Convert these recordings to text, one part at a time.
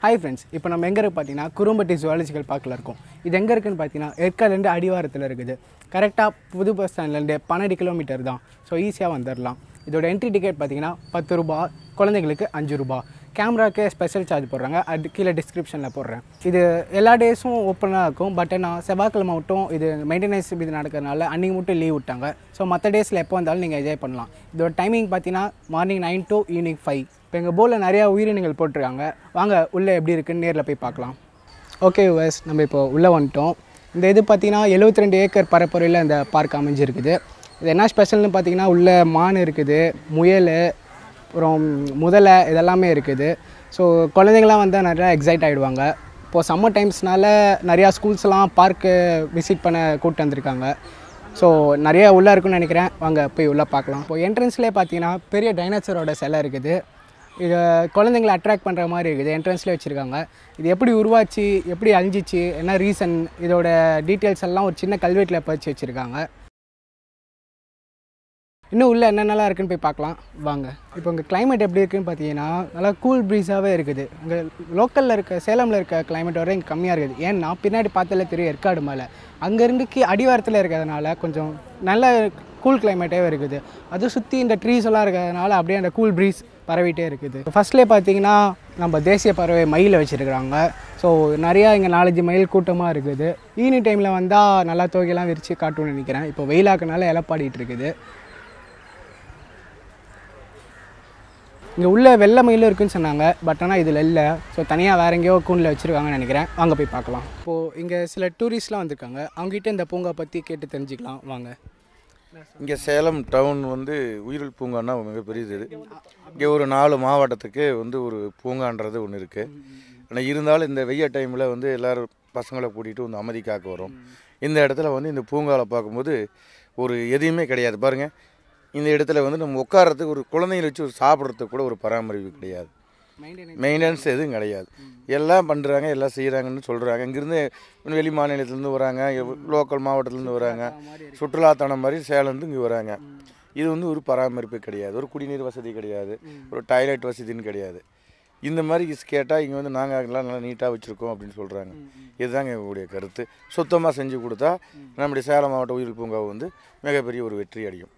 Hi friends, இப்போ நம்ம எங்கே இருக்கு பார்த்தீங்கன்னா குரும்பட்டி ஜுவாலஜிக்கல் பார்க்கில் இருக்கோம். இது எங்கே இருக்குன்னு பார்த்தீங்கன்னா ஏற்காடுலேருந்து அடிவாரத்தில் இருக்குது. கரெக்டாக புது பஸ் ஸ்டாண்ட்லேருந்து 12 கிலோமீட்டர் தான். ஸோ ஈஸியாக வந்துடலாம். இதோட என்ட்ரி டிக்கெட் பார்த்தீங்கன்னா 10 ரூபா, குழந்தைங்களுக்கு 5 ரூபா. கேமராக்கே ஸ்பெஷல் சார்ஜ் போடுறாங்க, அது கீழே டிஸ்கிரிப்ஷனில் போடுறேன். இது எல்லா டேஸும் ஓப்பனாக இருக்கும். பட் நான் செவ்வாய்க்கிழமை மட்டும் இது மெயின்டெனன்ஸ் இது நடக்கிறதுனால அன்றைக்கி மட்டும் லீவ் விட்டாங்க. ஸோ மற்ற டேஸில் எப்போ வந்தாலும் நீங்கள் என்ஜாய் பண்ணலாம். இதோட டைமிங் பார்த்தீங்கன்னா மார்னிங் 9 to ஈவினிங் 5. இப்போ எங்கள் போர்டில் நிறையா உயிரினங்கள் போட்டிருக்காங்க. வாங்க உள்ளே எப்படி இருக்குன்னு நேரில் போய் பார்க்கலாம். ஓகே வியூவர்ஸ், நம்ம இப்போ உள்ளே வந்துட்டோம். இந்த இது பார்த்திங்கன்னா 72 ஏக்கர் பரப்பொறையில் இந்த பார்க் அமைஞ்சிருக்குது. இது என்ன ஸ்பெஷல்னு பார்த்தீங்கன்னா உள்ளே மான் இருக்குது, முயல், அப்புறம் முதலை, இதெல்லாமே இருக்குது. ஸோ குழந்தைங்களாம் வந்தால் நிறையா எக்ஸைட் ஆகிடுவாங்க. இப்போது சம்மர் டைம்ஸ்னால நிறையா ஸ்கூல்ஸ்லாம் பார்க்கு விசிட் பண்ண கூப்பிட்டு வந்திருக்காங்க. ஸோ நிறையா உள்ளே இருக்குன்னு நினைக்கிறேன். வாங்க போய் உள்ளே பார்க்கலாம். இப்போ என்ட்ரன்ஸ்லேயே பார்த்தீங்கன்னா பெரிய டைனோசரோட சிலை இருக்குது. இது குழந்தைங்களை அட்ராக்ட் பண்ணுற மாதிரி இருக்குது. என்ட்ரன்ஸ்லேயே வச்சுருக்காங்க. இது எப்படி உருவாச்சு, எப்படி அழிஞ்சிச்சு, என்ன ரீசன், இதோட டீட்டெயில்ஸ் எல்லாம் ஒரு சின்ன கல்வெட்டில் பதிச்சு வச்சுருக்காங்க. இன்னும் உள்ளே என்னென்னலாம் இருக்குன்னு போய் பார்க்கலாம் வாங்க. இப்போ இங்கே கிளைமேட் எப்படி இருக்குதுன்னு பார்த்தீங்கன்னா நல்லா கூல் ப்ரீஸாகவே இருக்குது. இங்கே லோக்கலில் இருக்க சேலமில் இருக்க கிளைமேட் வர இங்கே கம்மியாக இருக்குது. ஏன்னா பின்னாடி பார்த்தாலே தெரியும் ஏற்காடு மலை. அங்கேருந்து அடிவாரத்தில் இருக்கிறதுனால கொஞ்சம் நல்ல கூல் கிளைமேட்டாகவே இருக்குது. அதுவும் சுற்றி இந்த ட்ரீஸ் எல்லாம் இருக்கிறதுனால அப்படியே அந்த கூல் ப்ரீஸ் பரவிட்டே இருக்குது. ஃபஸ்ட்லேயே பார்த்தீங்கன்னா நம்ம தேசிய பறவை மயிலை வச்சுருக்குறாங்க. ஸோ நிறையா இங்கே 4-5 மயில் கூட்டமாக இருக்குது. ஈவினிங் டைமில் வந்தால் நல்லா தோகையெல்லாம் விரித்து காட்டுன்னு நினைக்கிறேன். இப்போ வெயிலாக்குனால இலப்பாடிட்டு இருக்குது. இங்கே உள்ள வெள்ளை மயிலும் இருக்குதுன்னு சொன்னாங்க. பட் ஆனால் இதில் இல்லை. ஸோ தனியாக வேறு எங்கேயோ கூண்டில் வச்சுருக்காங்கன்னு நினைக்கிறேன். வாங்க போய் பார்க்கலாம். இப்போது இங்கே சில டூரிஸ்ட்லாம் வந்திருக்காங்க. அவங்ககிட்ட இந்த பூங்கா பற்றி கேட்டு தெரிஞ்சுக்கலாம் வாங்க. இங்கே சேலம் டவுன் உயிரியல் பூங்கான்னா மிகப்பெரியது. இது இங்கே ஒரு 4 மாவட்டத்துக்கு ஒரு பூங்கான்றது ஒன்று இருக்குது. ஆனால் இருந்தாலும் இந்த வெய்ய டைமில் எல்லோரும் பசங்களை கூட்டிகிட்டு அமைதி காக்க வரும். இந்த இடத்துல இந்த பூங்காவில் பார்க்கும்போது ஒரு எதையுமே கிடையாது பாருங்கள். இந்த இடத்துல நம்ம உட்காரத்துக்கு ஒரு குழந்தைங்களை வச்சு சாப்பிட்றதுக்கு கூட ஒரு பராமரிப்பு கிடையாது, மெயின்டெனன்ஸ் எதுவும் கிடையாது. எல்லாம் பண்ணுறாங்க, எல்லாம் செய்கிறாங்கன்னு சொல்கிறாங்க. இங்கேருந்து வெளி மாநிலத்துலேருந்து வராங்க, லோக்கல் மாவட்டத்துலேருந்து வராங்க, சுற்றுலாத்தனம் மாதிரி சேலந்து இங்கே வராங்க. இது ஒரு பராமரிப்பு கிடையாது, ஒரு குடிநீர் வசதி கிடையாது, ஒரு டாய்லெட் வசதின்னு கிடையாது. இந்த மாதிரி கேட்டால் இங்கே நாங்கள் எல்லாம் நல்லா நீட்டாக வச்சுருக்கோம் அப்படின்னு சொல்கிறாங்க. இதுதாங்க எங்களுடைய கருத்து. சுத்தமாக செஞ்சு கொடுத்தா நம்முடைய சேலம் மாவட்ட உயிரியல் பூங்கா மிகப்பெரிய ஒரு வெற்றி அடையும்.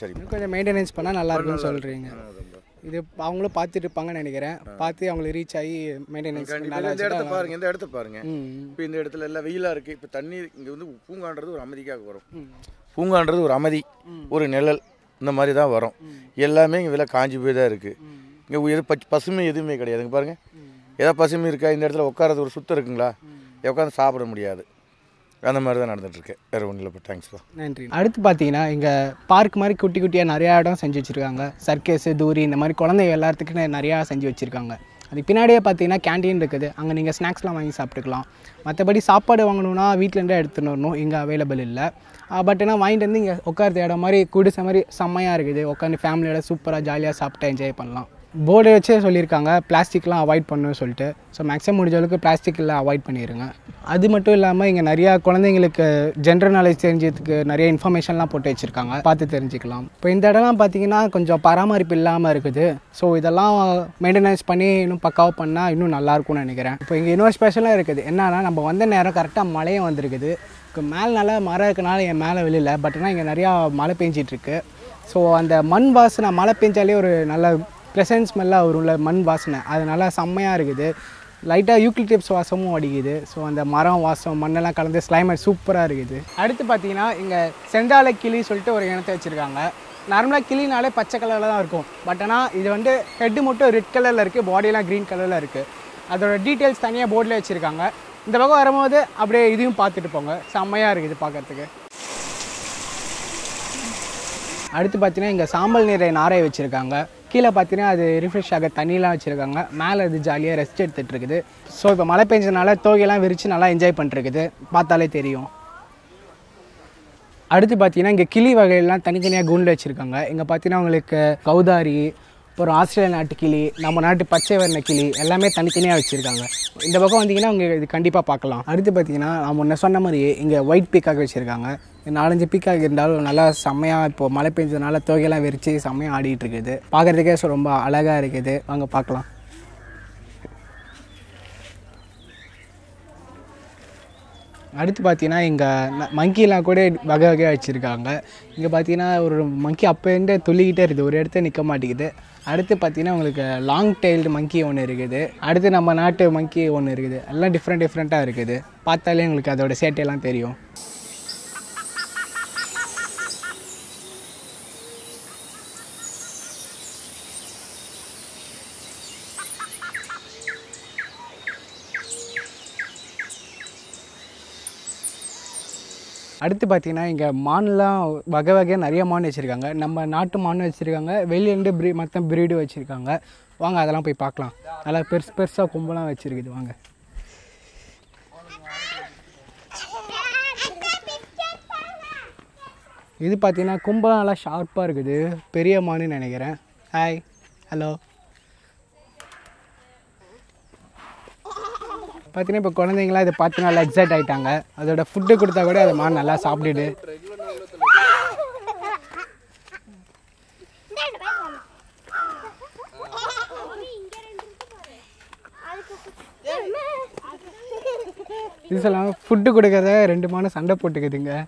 சரி, கொஞ்சம் மெயின்டெனன்ஸ் பண்ணால் நல்லாயிருக்குன்னு சொல்கிறீங்க. இது அவங்களும் பார்த்துட்டு இருப்பாங்கன்னு நினைக்கிறேன். பார்த்து அவங்களுக்கு ரீச் ஆகி மெயின்டெனன்ஸ் நல்லா. இந்த இடத்த பாருங்கள், இந்த இடத்த பாருங்கள். இப்போ இந்த இடத்துல எல்லாம் வெயிலாக இருக்குது. இப்போ தண்ணி இங்கே பூங்கான்றது ஒரு அமைதிக்காக வரும். பூங்கான்றது ஒரு அமைதி, ஒரு நிழல், இந்த மாதிரி தான் வரும். எல்லாமே இங்கே விலை காஞ்சி போய் தான் இருக்குது. இங்கே பசுமை எதுவுமே கிடையாது. இங்கே பாருங்கள், ஏதாவது பசுமை இருக்கா? இந்த இடத்துல உட்காரது ஒரு சுத்தம் இருக்குங்களா? உட்காந்து சாப்பிட முடியாது. அந்த மாதிரி தான் நடந்துகிட்ருக்கு. வேறு ஒன்றும் இல்லை. தேங்க்ஸ்ப்பா, நன்றி. அடுத்து பார்த்தீங்கன்னா இங்கே பார்க் மாதிரி குட்டி குட்டியாக நிறையா இடம் செஞ்சு வச்சுருக்காங்க. சர்க்கஸு, தூரி, இந்த மாதிரி குழந்தைங்க எல்லாத்துக்குன்னு நிறையா செஞ்சு வச்சுருக்காங்க. அதுக்கு பின்னாடியே பார்த்தீங்கன்னா கேன்டீன் இருக்குது. அங்கே நீங்கள் ஸ்நாக்ஸ்லாம் வாங்கி சாப்பிட்டுக்கலாம். மற்றபடி சாப்பாடு வாங்கணுன்னா வீட்டிலேருந்தே எடுத்துன்னு வரணும். இங்கே அவைலபிள் இல்லை. பட் ஆனால் வாங்கிட்டு இங்கே உட்காரது இடம் மாதிரி குடிசை மாதிரி செம்மையாக இருக்குது. உட்காந்து ஃபேமிலியோட சூப்பராக ஜாலியாக சாப்பிட்டு என்ஜாய் பண்ணலாம். போர்டு வச்சே சொல்லியிருக்காங்க பிளாஸ்டிக்லாம் அவாய்ட் பண்ணணும்னு சொல்லிட்டு. ஸோ மேக்ஸிமம் முடிஞ்ச அளவுக்கு பிளாஸ்டிக்கெல்லாம் அவாய்ட் பண்ணிடுங்க. அது மட்டும் இல்லாமல் இங்கே நிறையா குழந்தைங்களுக்கு ஜென்ரல் நாலேஜ் தெரிஞ்சதுக்கு நிறைய இன்ஃபர்மேஷன்லாம் போட்டு வச்சுருக்காங்க, பார்த்து தெரிஞ்சுக்கலாம். இப்போ இந்த இடம்லாம் பார்த்தீங்கன்னா கொஞ்சம் பராமரிப்பு இல்லாமல் இருக்குது. ஸோ இதெல்லாம் மெயின்டெனன்ஸ் பண்ணி இன்னும் பக்காவாக பண்ணால் இன்னும் நல்லாயிருக்கும்னு நினைக்கிறேன். இப்போ இங்கே இன்னொரு ஸ்பெஷலாக இருக்குது. என்னன்னா நம்ம வந்த நேரம் கரெக்டாக மழையும் வந்திருக்குது. இப்போ மேலே நல்லா மரம் இருக்கனால என் மேலே வெளியில். பட் ஆனால் இங்கே நிறையா மழை பெஞ்சிட்ருக்கு. ஸோ அந்த மண் வாசனை மழை பெஞ்சாலே ஒரு நல்ல ப்ளசன்ட் ஸ்மெல்லாக வரும்ல, மண் வாசனை. அது நல்லா செம்மையாக இருக்குது. லைட்டாக யூக்லிப்டஸ் வாசமும் அடிக்குது. ஸோ அந்த மரம் வாசம் மண்ணெல்லாம் கலந்து கிளைமேட் சூப்பராக இருக்குது. அடுத்து பார்த்தீங்கன்னா இங்கே செந்தாழை கிளி சொல்லிட்டு ஒரு இனத்தை வச்சுருக்காங்க. நார்மலாக கிளினாலே பச்சை கலரில் தான் இருக்கும். பட் ஆனால் இது ஹெட்டு மட்டும் ரெட் கலரில் இருக்குது, பாடியெல்லாம் க்ரீன் கலரில் இருக்குது. அதோட டீட்டெயில்ஸ் தனியாக போர்டில் வச்சுருக்காங்க. இந்த பக்கம் வரும்போது அப்படியே இதையும் பார்த்துட்டு போங்க, செம்மையாக இருக்குது பார்க்குறதுக்கு. அடுத்து பார்த்தீங்கன்னா இங்கே சாம்பல் நீரை நாரை வச்சுருக்காங்க. கீழே பார்த்தீங்கன்னா அது ரிஃப்ரெஷ் ஆக தண்ணியெலாம் வச்சுருக்காங்க. மேலே அது ஜாலியாக ரெஸ்ட் எடுத்துகிட்டு இருக்குது. ஸோ இப்போ மழை பெஞ்சதுனால தோகையெல்லாம் விரித்து நல்லா என்ஜாய் பண்ணிட்டுருக்குது, பார்த்தாலே தெரியும். அடுத்து பார்த்தீங்கன்னா இங்கே கிளி வகையெல்லாம் தனித்தனியாக கூண்டில் வச்சுருக்காங்க. இங்கே பார்த்தீங்கன்னா உங்களுக்கு கௌதாரி, அப்புறம் ஆஸ்திரேலியா நாட்டு கிளி, நம்ம நாட்டு பச்சை வர்ண கிளி எல்லாமே தனித்தனியாக வச்சுருக்காங்க. இந்த பக்கம் வந்தீங்கன்னா அவங்க இது கண்டிப்பாக பார்க்கலாம். அடுத்து பார்த்தீங்கன்னா நான் முன்ன சொன்ன மாதிரியே இங்கே ஒயிட் பீக்காக் வச்சுருக்காங்க. 4-5 பீக்காக் இருந்தாலும் நல்லா செம்மையாக இப்போது மழை பெஞ்சதுனால தோகையெல்லாம் விரித்து செம்மையாக ஆடிட்டு இருக்குது. பார்க்குறதுக்கே ரொம்ப அழகாக இருக்குது. வாங்க பார்க்கலாம். அடுத்து பார்த்தீங்கன்னா இங்கே மங்கிலாம் கூட வகை வகையாக வச்சுருக்காங்க. இங்கே பார்த்தீங்கன்னா ஒரு மங்கி அப்போருந்தே துள்ளிக்கிட்டே இருக்குது, ஒரு இடத்த நிற்க மாட்டேங்குது. அடுத்து பார்த்தீங்கன்னா உங்களுக்கு லாங் டெயில்டு மங்கி ஒன்று இருக்குது. அடுத்து நம்ம நாட்டு மங்கி ஒன்று இருக்குது. எல்லாம் டிஃப்ரெண்ட்டாக இருக்குது. பார்த்தாலே உங்களுக்கு அதோட சேட்டையெல்லாம் தெரியும். அடுத்து பார்த்திங்கன்னா இங்கே மான்லாம் வகை வகையாக நிறைய மான் வச்சுருக்காங்க. நம்ம நாட்டு மான் வச்சுருக்காங்க, வெளியேருந்து மற்ற ப்ரீடு வச்சுருக்காங்க. வாங்க அதெல்லாம் போய் பார்க்கலாம். நல்லா பெருசாக கொம்பெல்லாம் வச்சுருக்குது. வாங்க. இது பார்த்திங்கன்னா கொம்பெல்லாம் நல்லா ஷார்ப்பாக இருக்குது. பெரிய மானுன்னு நினைக்கிறேன். Hi, hello. பார்த்தீங்கன்னா இப்போ குழந்தைங்களாம் இதை பார்த்து நல்லா எக்ஸைட் ஆகிட்டாங்க. அதோட ஃபுட்டு கொடுத்தா கூட அதை மான் நல்லா சாப்பிடுது. இது சொல்லலாம் ஃபுட்டு கொடுக்கறத 2 மானும் சண்டை போட்டுக்குதுங்க.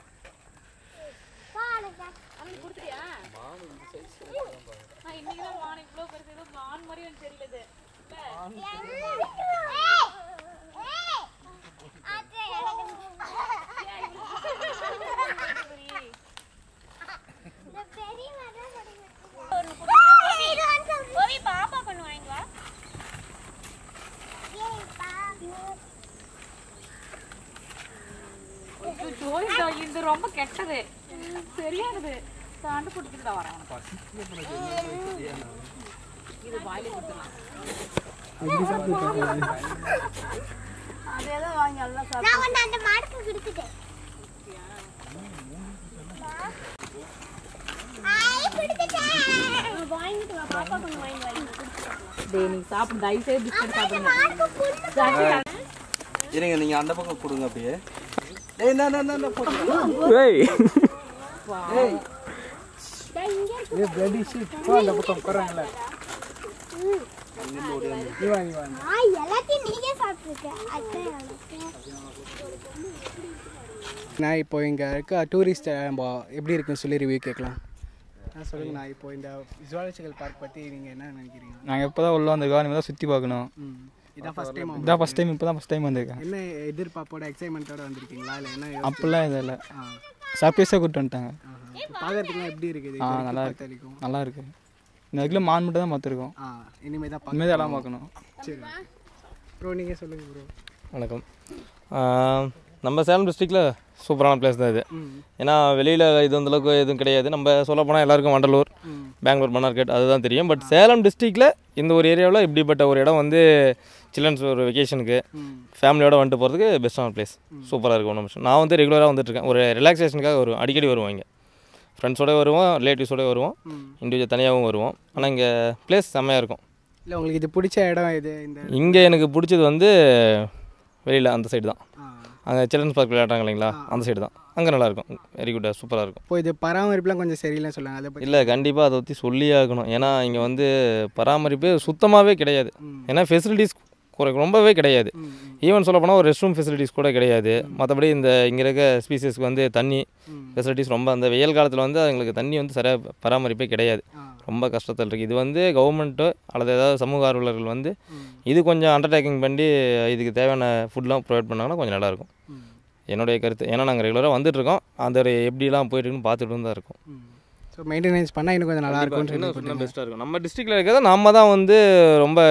இது ரொம்ப கெட்டது, சரியானது. சண்டை போட்டுக்கிட்டு வரேன். இது வாயில கொடுத்துடலாம். அதேதான் வாங்கி எல்லாம் சாப்பிட்டு அந்த மாடுக்கு கொடுத்துட்டேன். சாப்பிடு, தயவு செய்து பிஸ்கட் சாப்பிடுங்க. இருங்க, நீங்க அந்த பக்கம் கொடுங்க அப்படியே. நான் இப்போ இங்கே இருக்க டூரிஸ்ட் நம்ம எப்படி இருக்குன்னு சொல்லி ரிவ்யூ கேட்கலாம். சொல்லுங்கள். நான் இப்போ இந்த ஜுவாலஜிக்கல் பார்க் பற்றி நீங்கள் என்ன நினைக்கிறீங்க? நாங்கள் இப்போ தான் உள்ள வந்திருக்கோம். இனிமேல் தான் சுற்றி பார்க்கணும். இதான் ஃபஸ்ட் டைம்? இதான் ஃபஸ்ட் டைம். இப்போ தான் ஃபஸ்ட் டைம் வந்திருக்கேன். என்ன எதிர்பார்ப்போட எக்ஸைட்மெண்ட்டோட வந்திருக்கீங்களா இல்லை என்ன? அப்படிலாம் இதில் இல்லை, சர்ப்ரைஸாக கூப்பிட்டு வந்துட்டாங்க. பார்க்கறதுக்குலாம் எப்படி இருக்குது? நல்லா இருக்கு, நல்லா இருக்கு. இந்த வரைக்கும் மான் மட்டும் தான் பார்த்துருக்கோம். இனிமேல் தான் இனிமேல் எல்லாம் பார்க்கணும். சரி ப்ரோ, நீங்கள் சொல்லுங்கள் ப்ரோ. வணக்கம். நம்ம சேலம் டிஸ்ட்ரிக்டில் சூப்பரான பிளேஸ் தான் இது. ஏன்னா வெளியில் இது அந்தளவுக்கு எதுவும் கிடையாது. நம்ம சொல்ல போனால் எல்லாருக்கும் வண்டலூர், பெங்களூர், மன்னார்கேட் அதுதான் தெரியும். பட் சேலம் டிஸ்ட்ரிக்டில் இந்த ஒரு ஏரியாவில் இப்படிப்பட்ட ஒரு இடம் வந்து சில்ட்ரன்ஸ் ஒரு வெக்கேஷனுக்கு ஃபேமிலியோடு வந்துட்டு போகிறதுக்கு பெஸ்ட்டான பிளேஸ். சூப்பராக இருக்கும். ஒன்றும் விஷயம். நான் வந்து ரெகுலராக வந்துட்டுருக்கேன். ஒரு ரிலாக்ஸேஷனுக்காக வருவோம், அடிக்கடி வருவோம். இங்கே ஃப்ரெண்ட்ஸோட வருவோம், ரிலேட்டிவ்ஸோட வருவோம், இண்டிவிஜுவல் தனியாகவும் வருவோம். ஆனால் இங்கே பிளேஸ் செம்மையாக இருக்கும். இல்லை உங்களுக்கு இது பிடிச்ச இடம் இது? இங்கே எனக்கு பிடிச்சது வந்து வெளியில் அந்த சைடு தான். அங்கே சில்ட்ரன்ஸ் பார்க் விளையாடுறாங்க இல்லைங்களா, அந்த சைடு தான். அங்கே நல்லாயிருக்கும், வெரி குட்டாக சூப்பராக இருக்கும். இப்போ இது பராமரிப்புலாம் கொஞ்சம் சரியில்லைன்னு சொல்லுவாங்க, அதை பற்றி? இல்லை, கண்டிப்பாக அதை பற்றி சொல்லியே ஆகணும். ஏன்னா இங்கே வந்து பராமரிப்பு சுத்தமாகவே கிடையாது. ஏன்னா ஃபெசிலிட்டிஸ் ரொம்பவே கிடையாது. ஈவன் சொல்ல போனால் ஒரு ரெஸ்ட் ரூம் ஃபெசிலிட்டிஸ் கூட கிடையாது. மற்றபடி இந்த இங்கே இருக்க ஸ்பீசிஸ்க்கு வந்து தண்ணி ஃபெசிலிட்டிஸ் ரொம்ப, அந்த வெயில் காலத்தில் வந்து அவங்களுக்கு தண்ணி வந்து சரியாக பராமரிப்பே கிடையாது. ரொம்ப கஷ்டத்தில் இருக்குது. இது வந்து கவர்மெண்ட்டோ அல்லது ஏதாவது சமூக ஆர்வலர்கள் வந்து இது கொஞ்சம் அண்டர்டேக்கிங் பண்ணி இதுக்கு தேவையான ஃபுட்லாம் ப்ரொவைட் பண்ணாங்கன்னா கொஞ்சம் நல்லாயிருக்கும், என்னுடைய கருத்து. ஏன்னா நாங்கள் ரெகுலராக வந்துட்டுருக்கோம், அந்த எப்படிலாம் போயிட்டுருக்குன்னு பார்த்துட்டு தான் இருக்கோம். ஸோ மெயின்டெனன்ஸ் பண்ணால் இன்னும் கொஞ்சம் நல்லாயிருக்கும், இன்னும் பெஸ்ட்டாக இருக்கும். நம்ம டிஸ்ட்ரிக்டில் இருக்கிறத நம்ம தான் வந்து ரொம்ப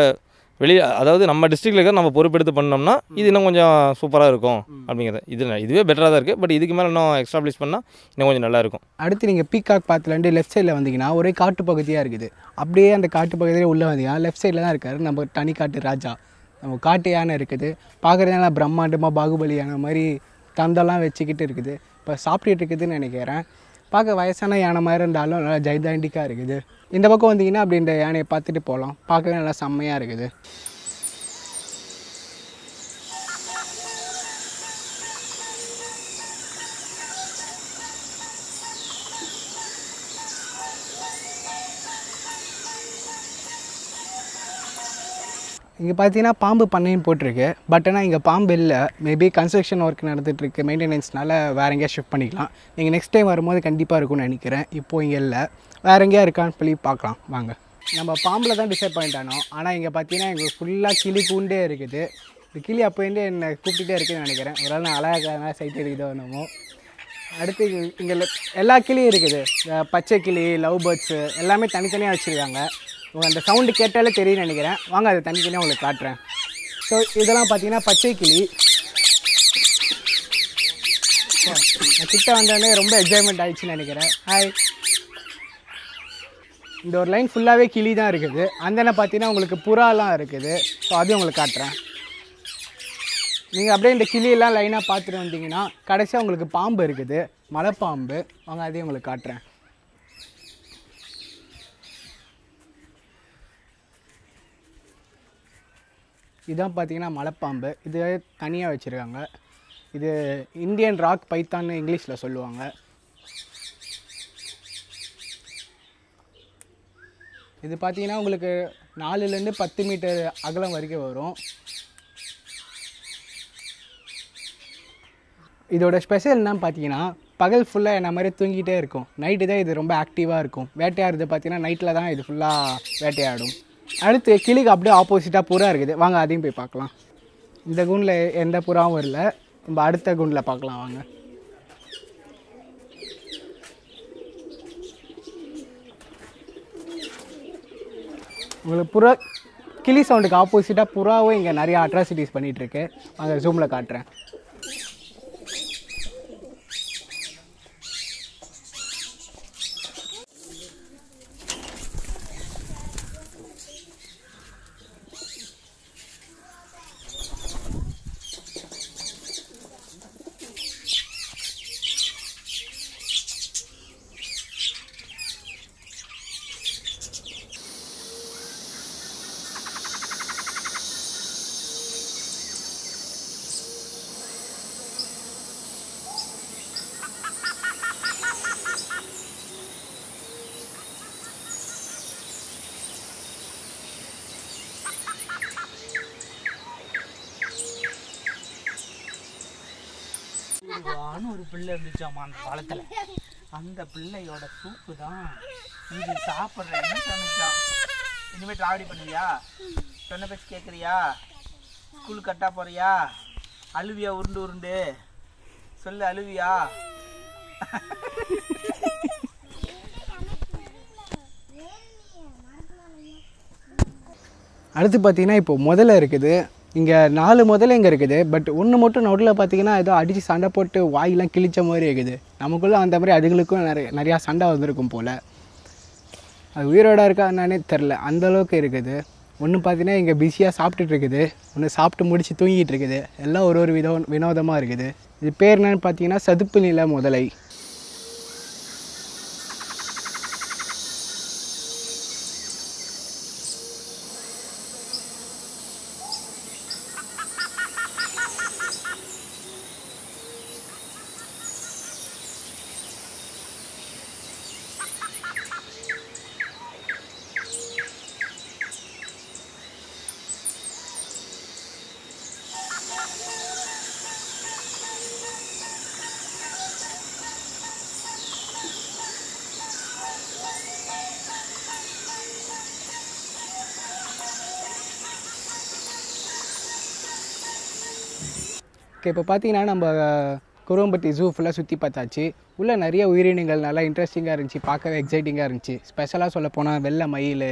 அதாவது நம்ம டிஸ்ட்ரிக்டில் இருக்கிற நம்ம பொறுப்பெடுத்து பண்ணோம்னா இது இன்னும் கொஞ்சம் சூப்பராக இருக்கும் அப்படிங்கிறது. இதுவே பெட்டராக தான் இருக்குது. பட் இதுக்கு மேலே இன்னும் எக்ஸ்டாப்ளிஷ் பண்ணால் இன்னும் கொஞ்சம் நல்லாயிருக்கும். அடுத்து நீங்கள் பீகாக் பாத்துலேருந்து லெஃப்ட் சைடில் வந்தீங்கன்னா ஒரே காட்டு பகுதியாக இருக்குது. அப்படியே அந்த காட்டு பகுதியிலே உள்ளே வந்தீங்கன்னா லெஃப்ட் சைடில் தான் இருக்கார் நம்ம தனி காட்டு ராஜா. நம்ம காட்டு யானை இருக்குது, பார்க்குறதுனால பிரம்மாண்டமாக பாகுபலி யானை மாதிரி தந்தெல்லாம் வச்சுக்கிட்டு இருக்குது. இப்போ சாப்பிட்டுட்டு இருக்குதுன்னு நினைக்கிறேன். பார்க்க வயசான யானை மாதிரி இருந்தாலும் நல்லா ஜைதாண்டிக்காக இருக்குது. இந்த பக்கம் வந்தீங்கன்னா அப்படி இந்த யானையை பார்த்துட்டு போகலாம், பார்க்கவே நல்லா செம்மையாக இருக்குது. இங்கே பார்த்தீங்கன்னா பாம்பு பண்ணைன்னு போட்டிருக்கு. பட் ஆனால் இங்கே பாம்பு இல்லை. மேபி கன்ஸ்ட்ரக்ஷன் ஒர்க் நடந்துகிட்ருக்கு, மெயின்டெனன்ஸ்னால வேறு எங்கேயா ஷிஃப்ட் பண்ணிக்கலாம். நீங்கள் நெக்ஸ்ட் டைம் வரும்போது கண்டிப்பாக இருக்கும்னு நினைக்கிறேன். இப்போது இங்கே இல்லை, வேறு எங்கேயா இருக்கான்னு சொல்லி பார்க்கலாம் வாங்க. நம்ம பாம்பில் தான் டிசைட் பண்ணிட்டு ஆனோம். ஆனால் இங்கே பார்த்தீங்கன்னா எங்களுக்கு ஃபுல்லாக கிளி கூண்டே இருக்குது. இந்த கிளி அப்போலேருந்து என்னை கூப்பிட்டுட்டே இருக்குதுன்னு நினைக்கிறேன். ஒரு நாள் நான் அழகாக சைட் எடுக்குதோ என்னமோ. அடுத்து இங்கே எல்லா கிளியும் இருக்குது. பச்சை கிளி, லவ் பேர்ட்ஸு எல்லாமே தனித்தனியாக வச்சுருக்காங்க. அந்த சவுண்டு கேட்டாலே தெரியும்னு நினைக்கிறேன். வாங்க அதை தனித்தனியாக உங்களுக்கு காட்டுறேன். ஸோ இதெல்லாம் பார்த்தீங்கன்னா பச்சை கிளி. கிட்ட வந்தோடனே ரொம்ப என்ஜாய்மெண்ட் ஆகிடுச்சுன்னு நினைக்கிறேன். ஹாய். இந்த ஒரு லைன் ஃபுல்லாகவே கிளி தான் இருக்குது. அந்த பார்த்தீங்கன்னா உங்களுக்கு புறாலாம் இருக்குது. ஸோ அதையும் உங்களுக்கு காட்டுறேன். நீங்கள் அப்படியே இந்த கிளியெல்லாம் லைனாக பார்த்துட்டு வந்தீங்கன்னா கடைசியாக உங்களுக்கு பாம்பு இருக்குது, மலைப்பாம்பு. வாங்க அதையும் உங்களுக்கு காட்டுறேன். இதான் பார்த்தீங்கன்னா மலைப்பாம்பு. இது தனியாக வச்சுருக்காங்க. இது இந்தியன் ராக் பைத்தான்னு இங்கிலீஷில் சொல்லுவாங்க. இது பார்த்தீங்கன்னா உங்களுக்கு 4லேருந்து 10 மீட்டர் அகலம் வரைக்கும் வரும். இதோட ஸ்பெஷல் என்னன்னு பார்த்தீங்கன்னா பகல் ஃபுல்லாக என்ன மாதிரி தூங்கிட்டே இருக்கும். நைட்டு தான் இது ரொம்ப ஆக்டிவாக இருக்கும். வேட்டையாடுறது பார்த்தீங்கன்னா நைட்டில் தான் இது ஃபுல்லாக வேட்டையாடும். அடுத்து கிளிக்கு அப்படியே ஆப்போசிட்டாக புறா இருக்குது. வாங்க அதையும் போய் பார்க்கலாம். இந்த கூண்டில் எந்த புறாவும் இல்லை. நம்ம அடுத்த கூண்டில் பார்க்கலாம் வாங்க. உங்களுக்கு புறா கிளி சவுண்டுக்கு ஆப்போசிட்டாக புறாவும் இங்கே நிறையா அட்ராசிட்டிஸ் பண்ணிகிட்ருக்கு. அந்த ஜூமில் காட்டுறேன். ஒரு பிள்ளை இருந்துச்சாமா அந்த காலத்துல. அந்த பிள்ளையோட சூப்பு தான் இது சாப்பிட்றேன்னு சொன்னிச்சான். இனிமேல் ராவடி பண்ணுவியா? சொன்ன பேச்சு கேட்குறியா? ஸ்கூல் கட்டா போறியா? அழுவியா? உருண்டு உருண்டு சொல்லு, அழுவியா? அடுத்து பார்த்தீங்கன்னா இப்போ முதல்ல இருக்குது. இங்கே 4 முதல்ல இங்கே இருக்குது. பட் ஒன்று மட்டும் நடுவில் பார்த்தீங்கன்னா ஏதோ அடித்து சண்டை போட்டு வாயெல்லாம் கிழிச்ச மாதிரி இருக்குது. நமக்குள்ளே அந்த மாதிரி அதுங்களுக்கும் நிறையா சண்டை வந்திருக்கும் போல். அது உயிரோட இருக்கா என்னன்னே தெரில, அந்தளவுக்கு இருக்குது. ஒன்று பார்த்தீங்கன்னா இங்கே பிஸியாக சாப்பிட்டுட்டு இருக்குது, ஒன்று சாப்பிட்டு முடித்து தூங்கிட்டு இருக்குது. எல்லாம் ஒரு வினோதமாக இருக்குது. இது பேர் என்னன்னு பார்த்தீங்கன்னா சதுப்பு நில முதலை. ஓகே, இப்போ பார்த்தீங்கன்னா நம்ம குருவம்பட்டி ஜூ ஃபுல்லாக சுற்றி பார்த்தாச்சு. உள்ளே நிறைய உயிரினங்கள் நல்லா இன்ட்ரெஸ்டிங்காக இருந்துச்சு, பார்க்கவே எக்ஸைட்டிங்காக இருந்துச்சு. ஸ்பெஷலாக சொல்ல போனால் வெள்ளை மயில்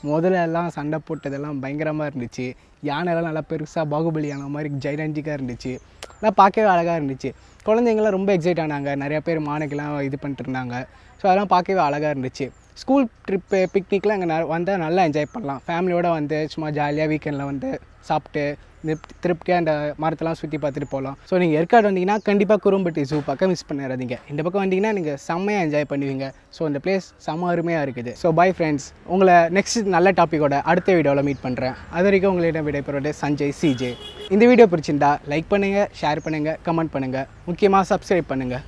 முதலெல்லாம் சண்டை போட்டதெல்லாம் பயங்கரமாக இருந்துச்சு. யானைலாம் நல்லா பெருசாக பாகுபலி யானை மாதிரி ஜைனஞ்சிக்காக இருந்துச்சு. எல்லாம் பார்க்கவே அழகாக இருந்துச்சு. குழந்தைங்களாம் ரொம்ப எக்ஸைட் ஆனாங்க. நிறையா பேர் மானுக்கெல்லாம் இது பண்ணிட்டு இருந்தாங்க. ஸோ அதெல்லாம் பார்க்கவே அழகாக இருந்துச்சு. ஸ்கூல் ட்ரிப்பு பிக்னிக்லாம் இங்கே வந்தால் நல்லா என்ஜாய் பண்ணலாம். ஃபேமிலியோடு வந்து சும்மா ஜாலியாக வீக்கெண்டில் வந்து சாப்பிட்டு திருப்தியாக அந்த மரத்தெல்லாம் சுற்றி பார்த்துட்டு போகலாம். ஸோ நீங்கள் ஏற்காடு வந்தீங்கன்னா கண்டிப்பாக குருவம்பட்டி ஜூ பக்கம் மிஸ் பண்ணிடாதீங்க. இந்த பக்கம் வந்தீங்கன்னா நீங்கள் செம்மையாக என்ஜாய் பண்ணுவீங்க. ஸோ இந்த பிளேஸ் செம்ம அருமையாக இருக்குது. ஸோ பை ஃப்ரெண்ட்ஸ், உங்களை நெக்ஸ்ட் நல்ல டாப்பிக்கோட அடுத்த வீடியோவில் மீட் பண்ணுறேன். அது வரைக்கும் உங்களிடம் விடைபெறுவது சஞ்சய் CJ. இந்த வீடியோ பிடிச்சிருந்தா லைக் பண்ணுங்கள், ஷேர் பண்ணுங்கள், கமெண்ட் பண்ணுங்கள், முக்கியமாக சப்ஸ்கிரைப் பண்ணுங்கள்.